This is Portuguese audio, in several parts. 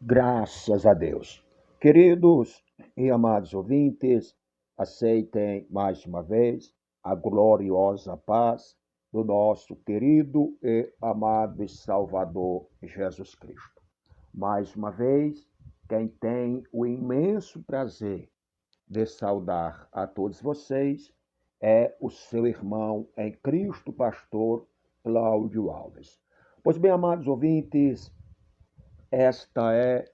Graças a Deus. Queridos e amados ouvintes, aceitem mais uma vez a gloriosa paz do nosso querido e amado Salvador Jesus Cristo. Mais uma vez, quem tem o imenso prazer de saudar a todos vocês é o seu irmão em Cristo, pastor Cláudio Alves. Pois bem, amados ouvintes, esta é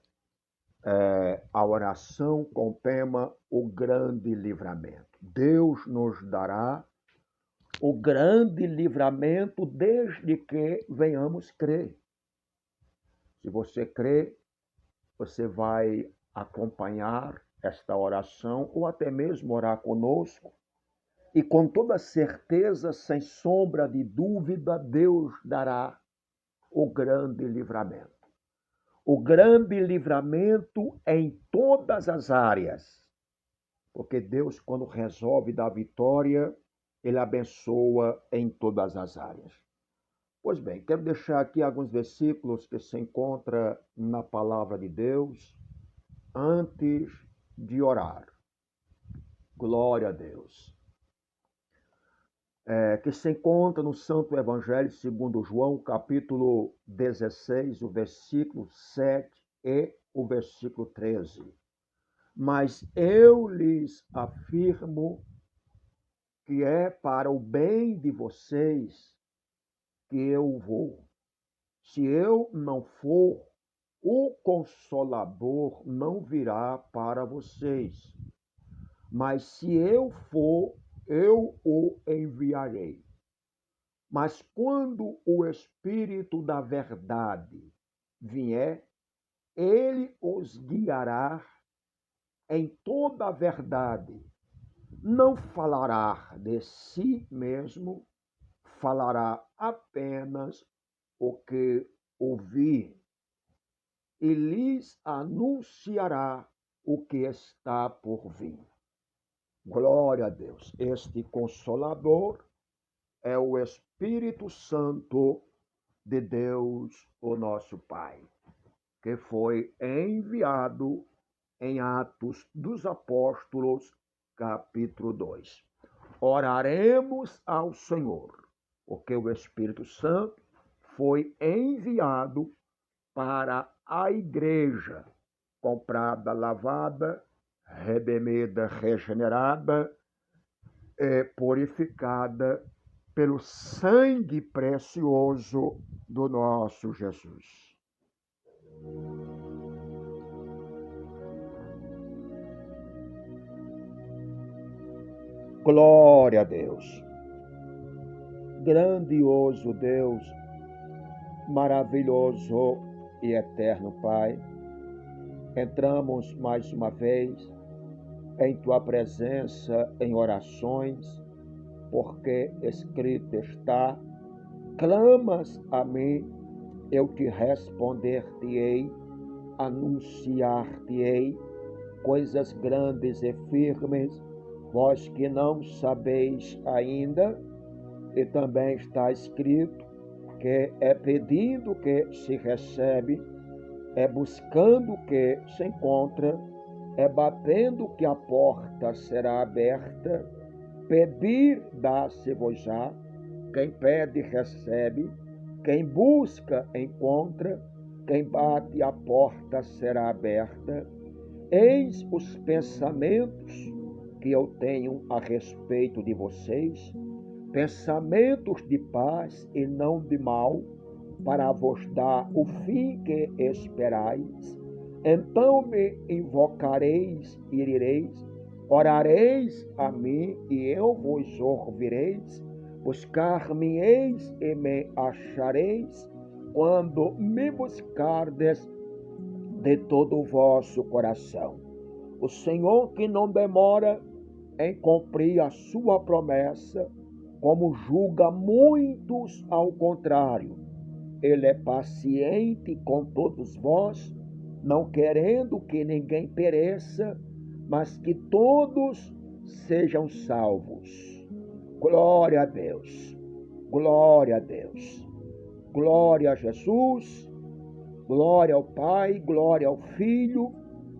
a oração com o tema O Grande Livramento. Deus nos dará o grande livramento desde que venhamos crer. Se você crê, você vai acompanhar esta oração ou até mesmo orar conosco. E com toda certeza, sem sombra de dúvida, Deus dará o grande livramento. O grande livramento em todas as áreas. Porque Deus, quando resolve dar vitória, Ele abençoa em todas as áreas. Pois bem, quero deixar aqui alguns versículos que se encontram na palavra de Deus antes de orar. Glória a Deus. Que se encontra no Santo Evangelho segundo João, capítulo 16, o versículo 7 e o versículo 13. Mas eu lhes afirmo que é para o bem de vocês que eu vou. Se eu não for, o Consolador não virá para vocês. Mas se eu for, eu o enviarei. Mas quando o Espírito da verdade vier, ele os guiará em toda a verdade. Não falará de si mesmo, falará apenas o que ouvir e lhes anunciará o que está por vir. Glória a Deus. Este Consolador é o Espírito Santo de Deus, o nosso Pai, que foi enviado em Atos dos Apóstolos, capítulo 2. Oraremos ao Senhor, porque o Espírito Santo foi enviado para a igreja, comprada, lavada, redimida, regenerada e purificada pelo sangue precioso do nosso Jesus. Glória a Deus. Grandioso Deus, maravilhoso e eterno Pai, entramos mais uma vez em Tua presença em orações, porque escrito está: clamas a mim, eu te responder-te-ei, anunciar-te-ei coisas grandes e firmes, vós que não sabeis ainda. E também está escrito que é pedindo que se recebe, é buscando que se encontra, é batendo que a porta será aberta. Pedir dá-se-vos-á, quem pede recebe, quem busca encontra, quem bate a porta será aberta. Eis os pensamentos que eu tenho a respeito de vocês, pensamentos de paz e não de mal, para vos dar o fim que esperais. Então me invocareis e ireis, orareis a mim e eu vos ouvireis, buscar-me-eis e me achareis, quando me buscardes de todo o vosso coração. O Senhor, que não demora em cumprir a sua promessa, como julga muitos ao contrário. Ele é paciente com todos vós, não querendo que ninguém pereça, mas que todos sejam salvos. Glória a Deus, glória a Deus, glória a Jesus, Glória ao Pai, glória ao Filho,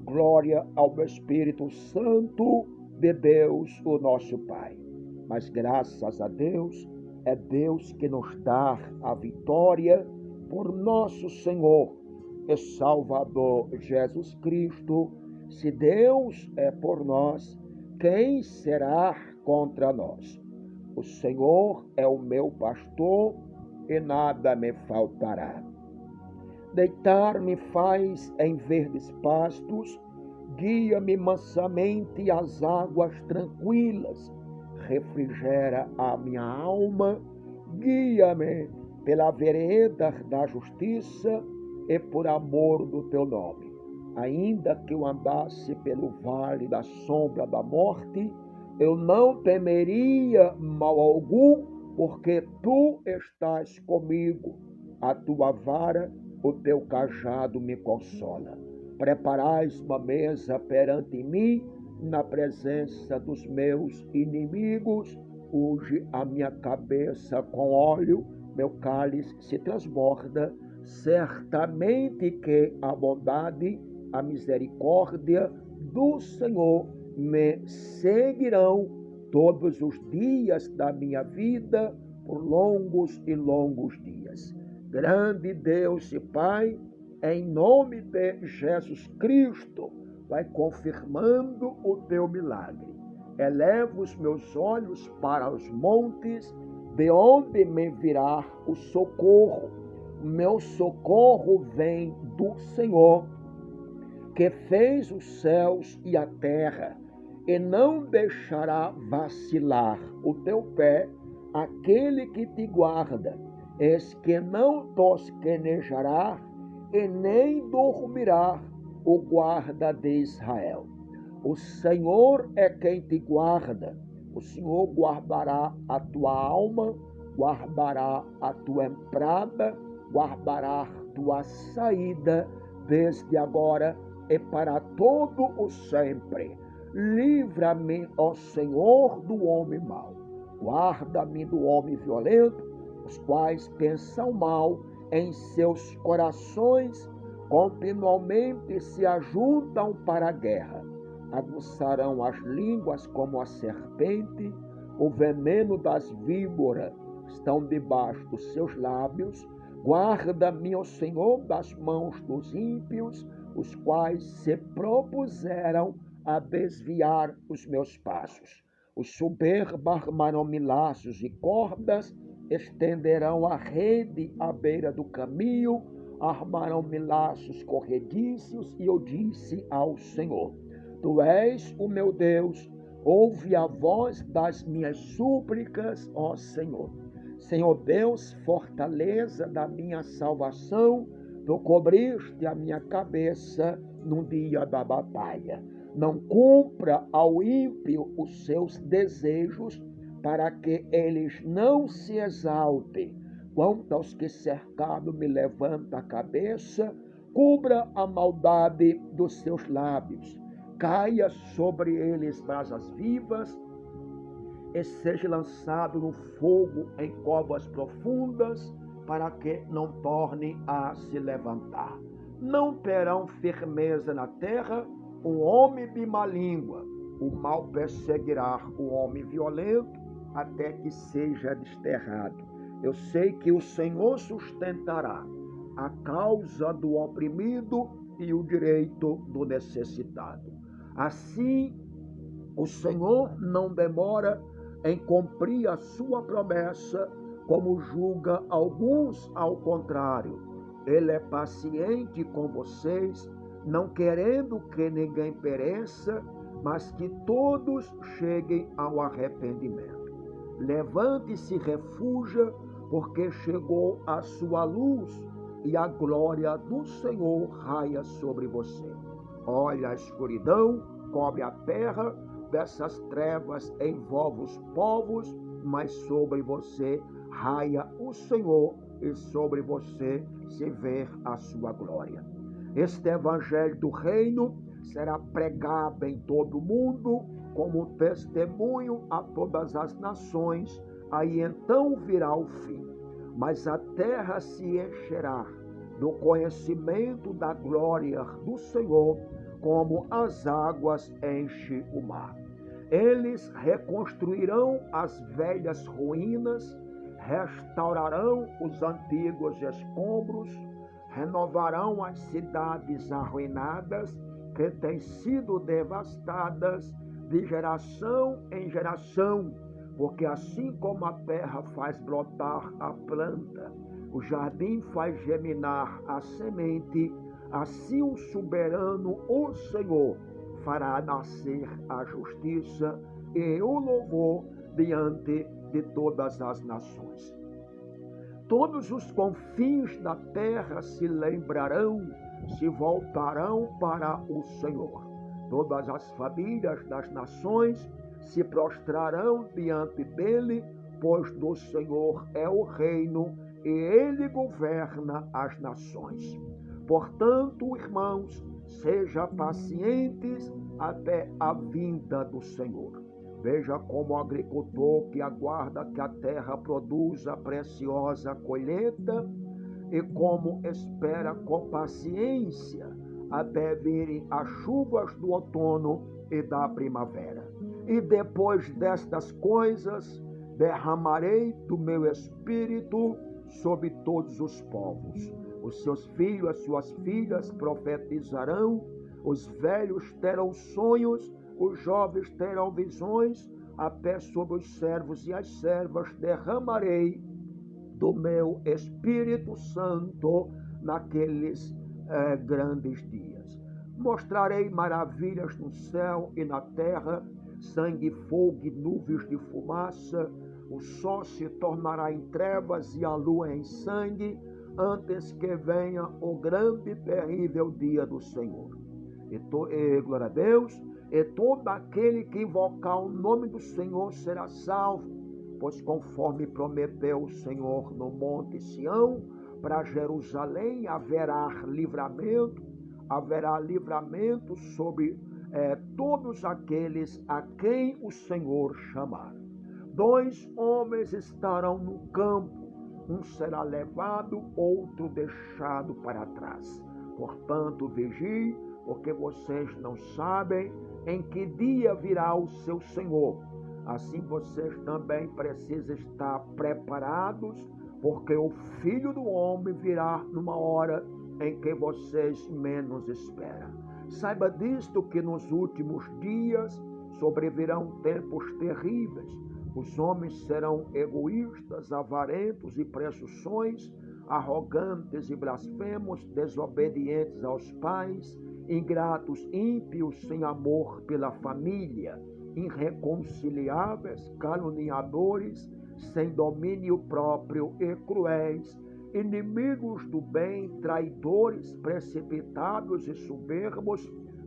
glória ao Espírito Santo de Deus, o nosso Pai. Mas graças a Deus, é Deus que nos dá a vitória por nosso Senhor e Salvador Jesus Cristo. Se Deus é por nós, quem será contra nós? O Senhor é o meu pastor e nada me faltará. Deitar-me faz em verdes pastos, guia-me mansamente às águas tranquilas, refrigera a minha alma, guia-me pela vereda da justiça e por amor do teu nome. Ainda que eu andasse pelo vale da sombra da morte, eu não temeria mal algum, porque tu estás comigo. A tua vara, o teu cajado me consola. Preparais uma mesa perante mim, na presença dos meus inimigos. Unge a minha cabeça com óleo, meu cálice se transborda. Certamente que a bondade, a misericórdia do Senhor me seguirão todos os dias da minha vida, por longos e longos dias. Grande Deus e Pai, em nome de Jesus Cristo, vai confirmando o teu milagre. Eleva os meus olhos para os montes, de onde me virá o socorro. O meu socorro vem do Senhor, que fez os céus e a terra, e não deixará vacilar o teu pé aquele que te guarda. Eis que não tosquenejará e nem dormirá o guarda de Israel. O Senhor é quem te guarda. O Senhor guardará a tua alma, guardará a tua entrada, guardará a tua saída, desde agora e para todo o sempre. Livra-me, ó Senhor, do homem mau. Guarda-me do homem violento, os quais pensam mal em seus corações, continuamente se ajuntam para a guerra. Aguçarão as línguas como a serpente, o veneno das víboras estão debaixo dos seus lábios. Guarda-me, ó Senhor, das mãos dos ímpios, os quais se propuseram a desviar os meus passos. Os soberbos armaram-me laços e cordas, estenderão a rede à beira do caminho, armaram-me laços corrediços, e eu disse ao Senhor: Tu és o meu Deus, ouve a voz das minhas súplicas, ó Senhor. Senhor Deus, fortaleza da minha salvação, tu cobriste a minha cabeça no dia da batalha. Não cumpra ao ímpio os seus desejos, para que eles não se exaltem. Quanto aos que cercado me levanta a cabeça, cubra a maldade dos seus lábios. Caia sobre eles brasas vivas, e seja lançado no fogo em covas profundas, para que não torne a se levantar. Não terão firmeza na terra o homem de má língua. O mal perseguirá o homem violento, até que seja desterrado. Eu sei que o Senhor sustentará a causa do oprimido e o direito do necessitado. Assim, o Senhor não demora em cumprir a sua promessa, como julga alguns ao contrário. Ele é paciente com vocês, não querendo que ninguém pereça, mas que todos cheguem ao arrependimento. Levante-se e refugia, porque chegou a sua luz, e a glória do Senhor raia sobre você. Olha, a escuridão cobre a terra, dessas trevas envolve os povos, mas sobre você raia o Senhor, e sobre você se vê a sua glória. Este evangelho do reino será pregado em todo o mundo como testemunho a todas as nações, aí então virá o fim. Mas a terra se encherá do conhecimento da glória do Senhor, como as águas enchem o mar. Eles reconstruirão as velhas ruínas, restaurarão os antigos escombros, renovarão as cidades arruinadas que têm sido devastadas de geração em geração, porque assim como a terra faz brotar a planta, o jardim faz germinar a semente, assim o soberano, o Senhor, fará nascer a justiça e o louvor diante de todas as nações. Todos os confins da terra se lembrarão, se voltarão para o Senhor. Todas as famílias das nações se prostrarão diante dele, pois do Senhor é o reino e ele governa as nações. Portanto, irmãos, sejam pacientes até a vinda do Senhor. Veja como o agricultor que aguarda que a terra produza preciosa colheita e como espera com paciência até virem as chuvas do outono e da primavera. E depois destas coisas, derramarei do meu espírito sobre todos os povos. Os seus filhos, as suas filhas profetizarão, os velhos terão sonhos, os jovens terão visões, até sobre os servos e as servas derramarei do meu Espírito Santo naqueles grandes dias. Mostrarei maravilhas no céu e na terra, sangue, fogo e nuvens de fumaça. O sol se tornará em trevas e a lua em sangue, antes que venha o grande e terrível dia do Senhor. Glória a Deus. E todo aquele que invocar o nome do Senhor será salvo, pois conforme prometeu o Senhor no monte Sião, para Jerusalém haverá livramento sobre todos aqueles a quem o Senhor chamar. 2 homens estarão no campo, um será levado, outro deixado para trás. Portanto, vigie, porque vocês não sabem em que dia virá o seu Senhor. Assim vocês também precisam estar preparados, porque o Filho do Homem virá numa hora em que vocês menos esperam. Saiba disto que nos últimos dias sobrevirão tempos terríveis. Os homens serão egoístas, avarentos e presunções, arrogantes e blasfemos, desobedientes aos pais, ingratos, ímpios, sem amor pela família, irreconciliáveis, caluniadores, sem domínio próprio e cruéis, inimigos do bem, traidores, precipitados e soberbos,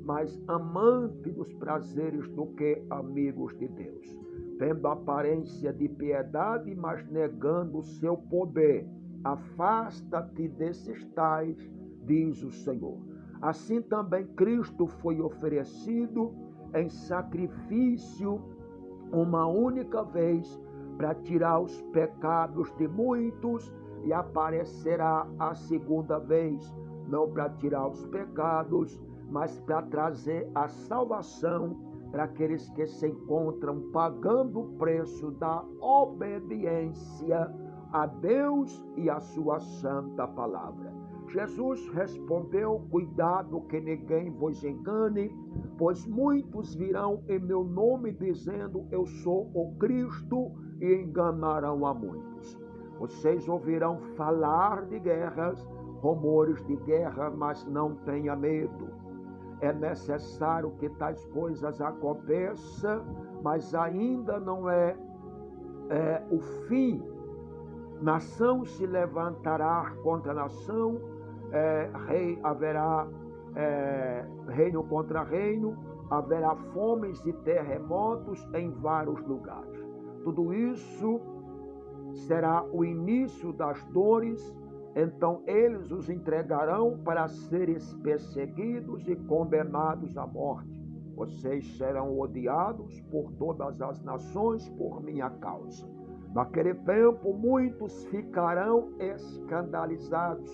mais amantes dos prazeres do que amigos de Deus, tendo aparência de piedade, mas negando o seu poder. Afasta-te desses tais, diz o Senhor. Assim também Cristo foi oferecido em sacrifício uma única vez para tirar os pecados de muitos, e aparecerá a segunda vez, não para tirar os pecados, mas para trazer a salvação para aqueles que se encontram pagando o preço da obediência a Deus e a sua santa palavra. Jesus respondeu: cuidado que ninguém vos engane, pois muitos virão em meu nome dizendo eu sou o Cristo, e enganarão a muitos. Vocês ouvirão falar de guerras, rumores de guerra, mas não tenha medo. É necessário que tais coisas aconteçam, mas ainda não é o fim. Nação se levantará contra nação, haverá reino contra reino, haverá fomes e terremotos em vários lugares. Tudo isso será o início das dores. Então eles os entregarão para serem perseguidos e condenados à morte. Vocês serão odiados por todas as nações por minha causa. Naquele tempo muitos ficarão escandalizados,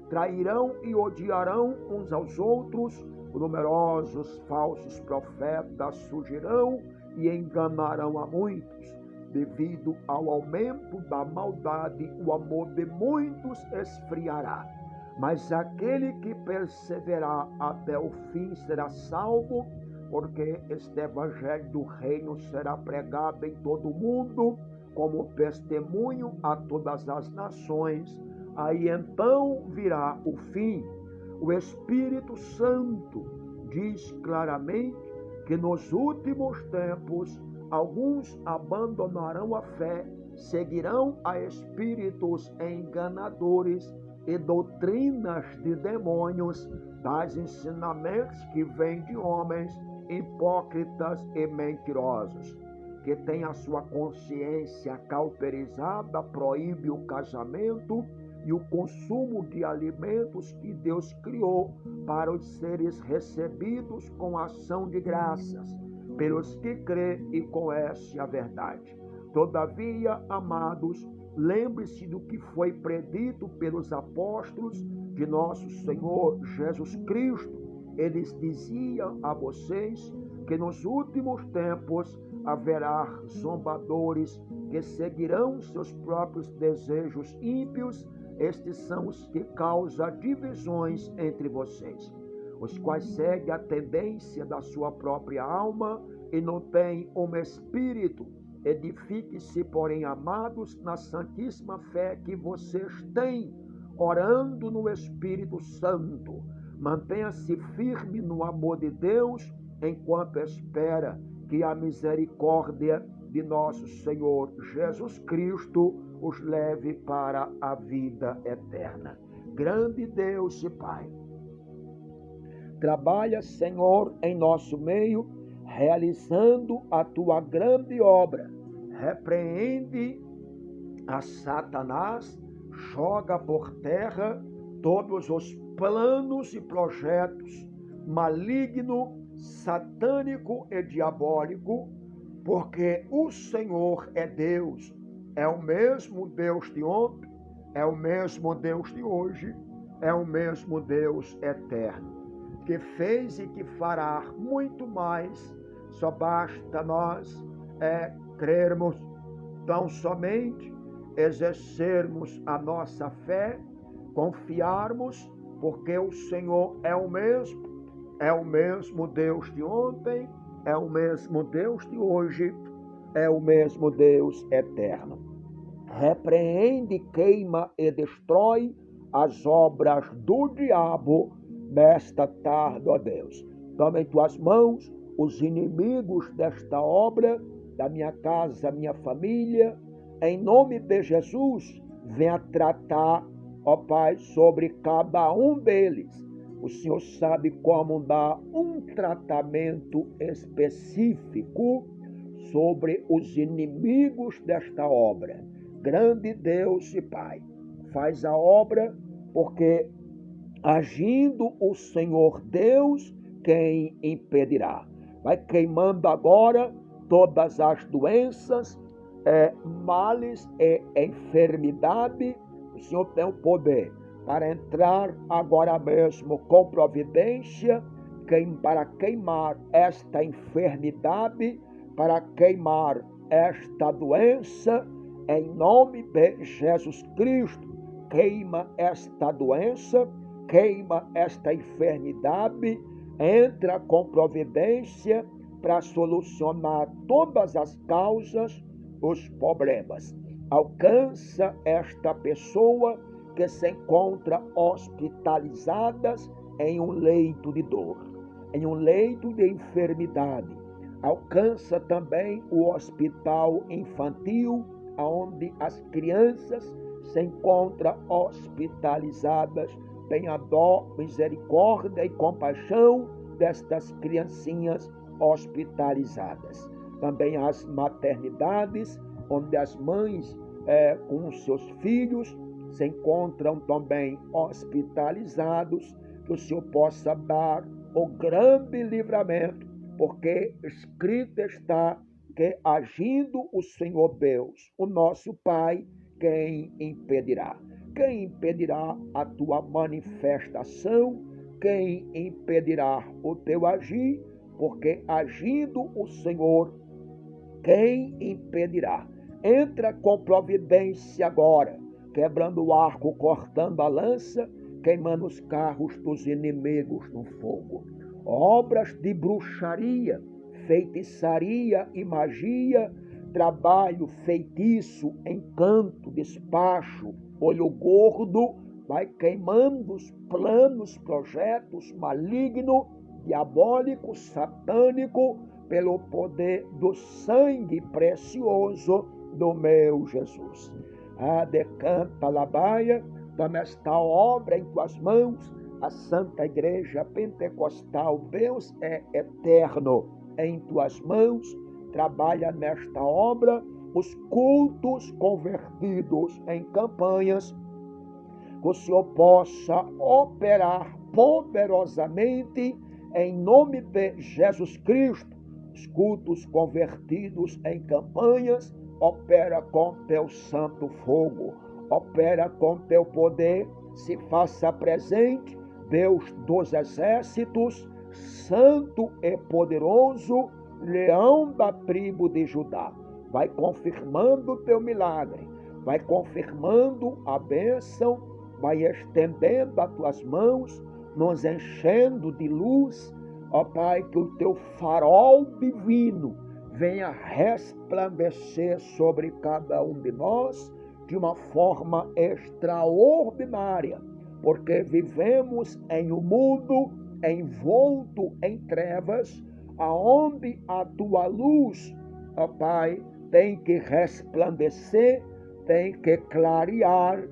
trairão e odiarão uns aos outros, numerosos falsos profetas surgirão e enganarão a muitos. Devido ao aumento da maldade, o amor de muitos esfriará. Mas aquele que perseverar até o fim será salvo, porque este evangelho do reino será pregado em todo o mundo, como testemunho a todas as nações. Aí então virá o fim. O Espírito Santo diz claramente que nos últimos tempos alguns abandonarão a fé, seguirão a espíritos enganadores e doutrinas de demônios, tais ensinamentos que vêm de homens hipócritas e mentirosos, que têm a sua consciência cauterizada, proíbe o casamento e o consumo de alimentos que Deus criou para os seres recebidos com ação de graças, pelos que crê e conhece a verdade. Todavia, amados, lembre-se do que foi predito pelos apóstolos de nosso Senhor Jesus Cristo. Eles diziam a vocês que nos últimos tempos haverá zombadores que seguirão seus próprios desejos ímpios. Estes são os que causam divisões entre vocês, os quais seguem a tendência da sua própria alma e não têm um espírito. Edifique-se, porém, amados, na santíssima fé que vocês têm, orando no Espírito Santo. Mantenha-se firme no amor de Deus, enquanto espera que a misericórdia de nosso Senhor Jesus Cristo os leve para a vida eterna. Grande Deus e Pai, trabalha, Senhor, em nosso meio, realizando a tua grande obra. Repreende a Satanás, joga por terra todos os planos e projetos maligno, satânico e diabólico, porque o Senhor é Deus, é o mesmo Deus de ontem, é o mesmo Deus de hoje, é o mesmo Deus eterno, que fez e que fará muito mais. Só basta nós crermos, tão somente exercermos a nossa fé, confiarmos, porque o Senhor é o mesmo Deus de ontem, é o mesmo Deus de hoje, é o mesmo Deus eterno. Repreende, queima e destrói as obras do diabo nesta tarde, ó Deus. Toma em tuas mãos os inimigos desta obra, da minha casa, minha família, em nome de Jesus, venha tratar, ó Pai, sobre cada um deles. O Senhor sabe como dar um tratamento específico sobre os inimigos desta obra. Grande Deus e Pai, faz a obra, porque agindo o Senhor Deus, quem impedirá? Vai queimando agora todas as doenças, males e enfermidade. O Senhor tem o poder para entrar agora mesmo com providência, para queimar esta enfermidade, para queimar esta doença, em nome de Jesus Cristo. Queima esta doença, queima esta enfermidade, entra com providência para solucionar todas as causas, os problemas. Alcança esta pessoa que se encontra hospitalizada em um leito de dor, em um leito de enfermidade. Alcança também o hospital infantil, onde as crianças se encontram hospitalizadas. Tenha dó, misericórdia e compaixão destas criancinhas hospitalizadas. Também as maternidades, onde as mães com os seus filhos se encontram também hospitalizados, que o Senhor possa dar o grande livramento, porque escrito está que agindo o Senhor Deus, o nosso Pai, quem impedirá? quem impedirá a tua manifestação? Quem impedirá o teu agir? Porque agindo o Senhor, quem impedirá? Entra com providência agora, quebrando o arco, cortando a lança, queimando os carros dos inimigos no fogo. Obras de bruxaria, feitiçaria e magia, trabalho, feitiço, encanto, despacho, olho gordo, vai queimando os planos, projetos malignos, diabólico, satânico, pelo poder do sangue precioso do meu Jesus. Decanta labaia, toma esta obra em tuas mãos. A Santa Igreja Pentecostal, Deus é eterno, em tuas mãos. Trabalha nesta obra os cultos convertidos em campanhas, que o Senhor possa operar poderosamente em nome de Jesus Cristo. Os cultos convertidos em campanhas, opera com teu santo fogo, opera com teu poder, se faça presente, Deus dos exércitos, santo e poderoso, leão da tribo de Judá. Vai confirmando o teu milagre, vai confirmando a bênção, vai estendendo as tuas mãos, nos enchendo de luz, ó Pai, que o teu farol divino venha resplandecer sobre cada um de nós de uma forma extraordinária, porque vivemos em um mundo envolto em trevas, aonde a tua luz, ó Pai, tem que resplandecer, tem que clarear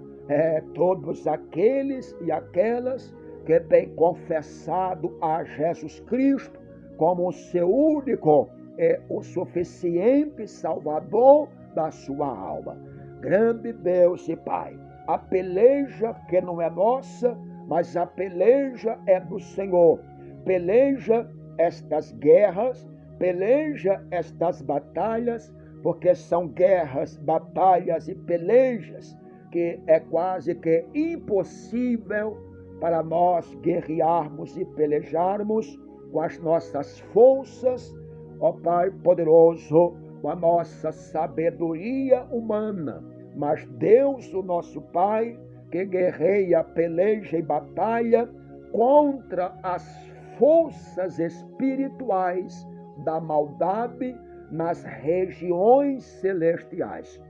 todos aqueles e aquelas que têm confessado a Jesus Cristo como o seu único e o suficiente Salvador da sua alma. Grande Deus e Pai, a peleja que não é nossa, mas a peleja é do Senhor. Peleja estas guerras, peleja estas batalhas, porque são guerras, batalhas e pelejas que é quase que impossível para nós guerrearmos e pelejarmos com as nossas forças, ó Pai poderoso, com a nossa sabedoria humana. Mas Deus, o nosso Pai, que guerreia, peleja e batalha contra as forças espirituais da maldade nas regiões celestiais.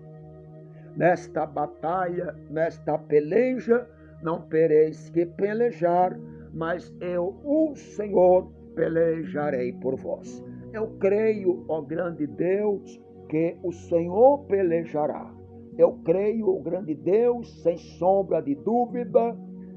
Nesta batalha, nesta peleja, não tereis que pelejar, mas eu, o Senhor, pelejarei por vós. Eu creio, ó grande Deus, que o Senhor pelejará. Eu creio, ó grande Deus, sem sombra de dúvida,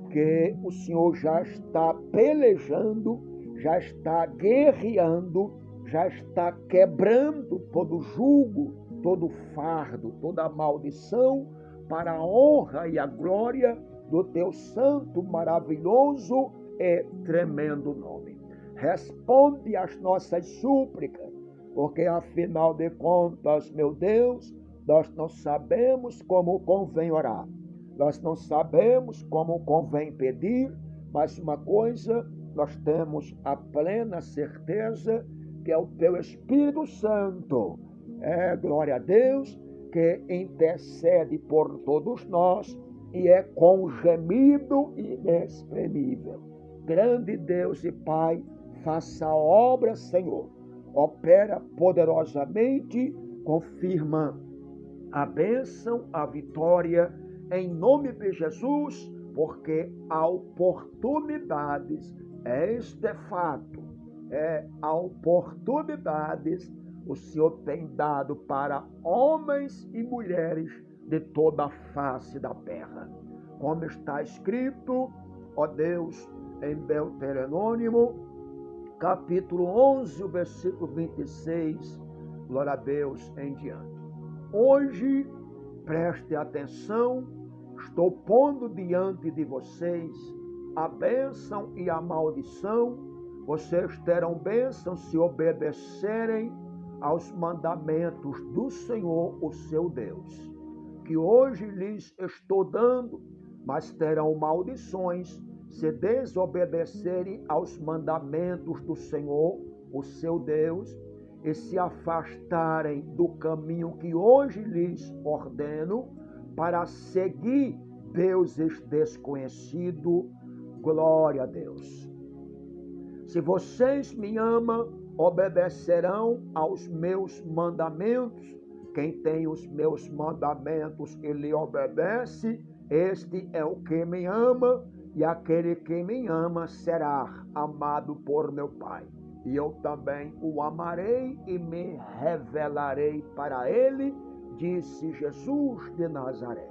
que o Senhor já está pelejando, já está guerreando, já está quebrando todo jugo, todo fardo, toda maldição, para a honra e a glória do teu santo, maravilhoso e tremendo nome. Responde às nossas súplicas, porque afinal de contas, meu Deus, nós não sabemos como convém orar, nós não sabemos como convém pedir, mas uma coisa nós temos a plena certeza que é o teu Espírito Santo, glória a Deus, que intercede por todos nós e é com gemido inexprimível. Grande Deus e Pai, faça a obra, Senhor, opera poderosamente, confirma a bênção, a vitória, em nome de Jesus, porque há oportunidades, este fato, há oportunidades o Senhor tem dado para homens e mulheres de toda a face da terra. Como está escrito, ó Deus, em Deuteronômio, capítulo 11, o versículo 26, glória a Deus em diante. Hoje, preste atenção, estou pondo diante de vocês a bênção e a maldição. Vocês terão bênção se obedecerem aos mandamentos do Senhor, o seu Deus, que hoje lhes estou dando mas terão maldições se desobedecerem aos mandamentos do Senhor, o seu Deus, e se afastarem do caminho que hoje lhes ordeno para seguir deuses desconhecidos. Glória a Deus. Se vocês me amam, obedecerão aos meus mandamentos. Quem tem os meus mandamentos e lhe obedece, este é o que me ama, e aquele que me ama será amado por meu Pai. E eu também o amarei e me revelarei para ele, disse Jesus de Nazaré.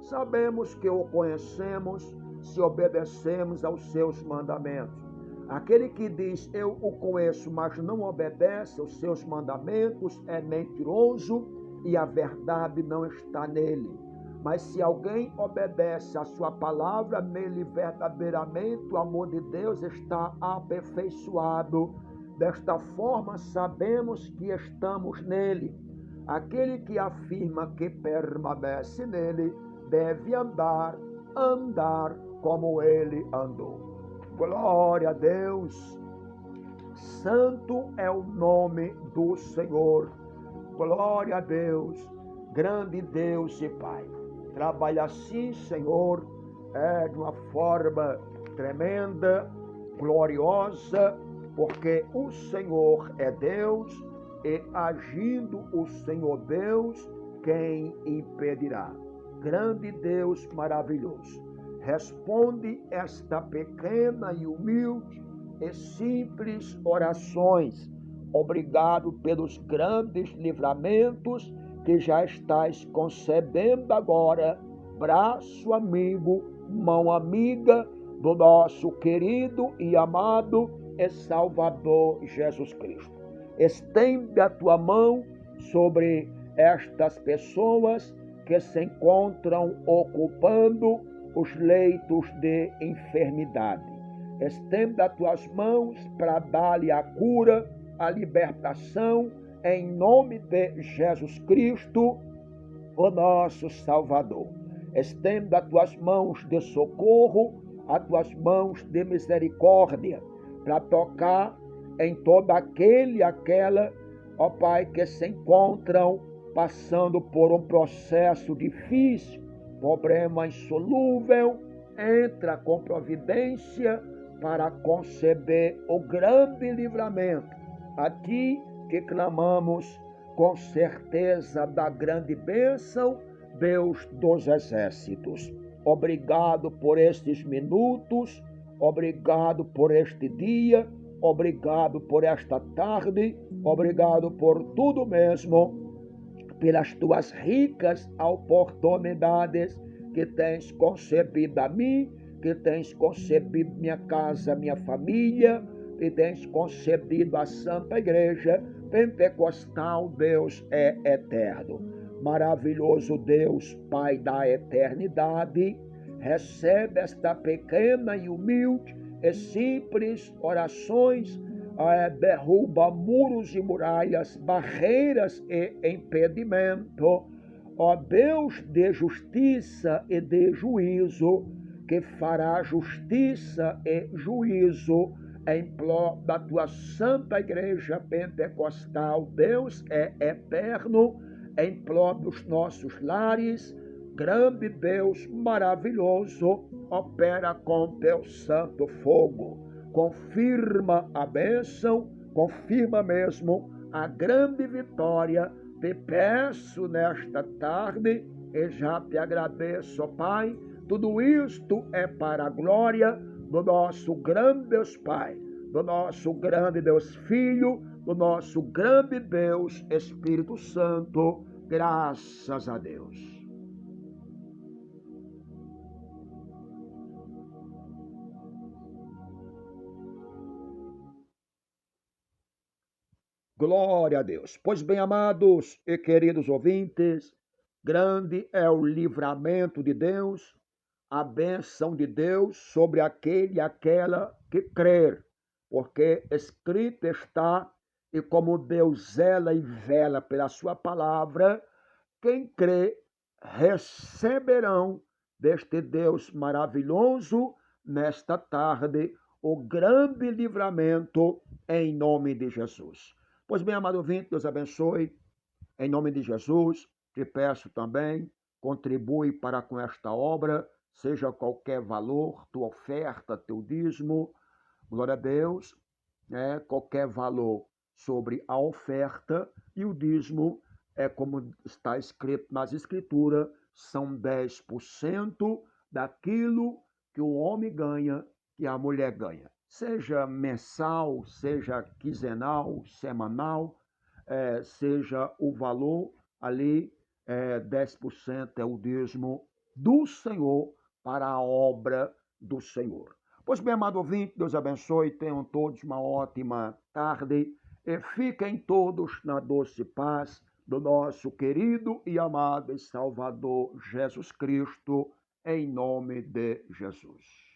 Sabemos que o conhecemos se obedecemos aos seus mandamentos. Aquele que diz, eu o conheço, mas não obedece aos seus mandamentos, é mentiroso e a verdade não está nele. Mas se alguém obedece à sua palavra, nele verdadeiramente o amor de Deus está aperfeiçoado. Desta forma, sabemos que estamos nele. Aquele que afirma que permanece nele, deve andar como ele andou. Glória a Deus. Santo é o nome do Senhor. Glória a Deus. Grande Deus e Pai. Trabalha assim, Senhor, de uma forma tremenda, gloriosa, porque o Senhor é Deus e agindo o Senhor Deus, quem impedirá? Grande Deus maravilhoso. Responde esta pequena e humilde e simples orações. Obrigado pelos grandes livramentos que já estás concedendo agora, braço amigo, mão amiga do nosso querido e amado e Salvador Jesus Cristo. Estende a tua mão sobre estas pessoas que se encontram ocupando os leitos de enfermidade. Estenda as tuas mãos para dar-lhe a cura, a libertação, em nome de Jesus Cristo, o nosso Salvador. Estenda as tuas mãos de socorro, as tuas mãos de misericórdia, para tocar em todo aquele e aquela, ó Pai, que se encontram passando por um processo difícil, problema insolúvel. Entra com providência para conceder o grande livramento. A ti que clamamos com certeza da grande bênção, Deus dos exércitos. Obrigado por estes minutos, obrigado por este dia, obrigado por esta tarde, obrigado por tudo mesmo, pelas tuas ricas oportunidades que tens concebido a mim, que tens concebido minha casa, minha família, que tens concedido a Santa Igreja Pentecostal. Deus é eterno. Maravilhoso Deus, Pai da eternidade, recebe esta pequena e humilde e simples orações, derruba muros e muralhas, barreiras e impedimento. Ó Deus de justiça e de juízo, que fará justiça e juízo em prol da tua Santa Igreja Pentecostal. Deus é eterno, em prol dos nossos lares. Grande Deus maravilhoso, opera com teu santo fogo. Confirma a bênção, confirma mesmo a grande vitória. Te peço nesta tarde e já te agradeço, ó Pai. Tudo isto é para a glória do nosso grande Deus Pai, do nosso grande Deus Filho, do nosso grande Deus Espírito Santo. Graças a Deus. Glória a Deus. Pois bem, amados e queridos ouvintes, grande é o livramento de Deus, a bênção de Deus sobre aquele e aquela que crer, porque escrito está, e como Deus zela e vela pela sua palavra, quem crê receberão deste Deus maravilhoso nesta tarde, o grande livramento em nome de Jesus. Pois bem, amado ouvinte, Deus abençoe. Em nome de Jesus, te peço também, contribui para com esta obra, seja qualquer valor, tua oferta, teu dízimo, glória a Deus, qualquer valor sobre a oferta e o dízimo é como está escrito nas escrituras, são 10% daquilo que o homem ganha, que a mulher ganha. Seja mensal, seja quinzenal, semanal, seja o valor ali, 10% é o dízimo do Senhor para a obra do Senhor. Pois bem, amado ouvinte, Deus abençoe, tenham todos uma ótima tarde e fiquem todos na doce paz do nosso querido e amado e Salvador Jesus Cristo, em nome de Jesus.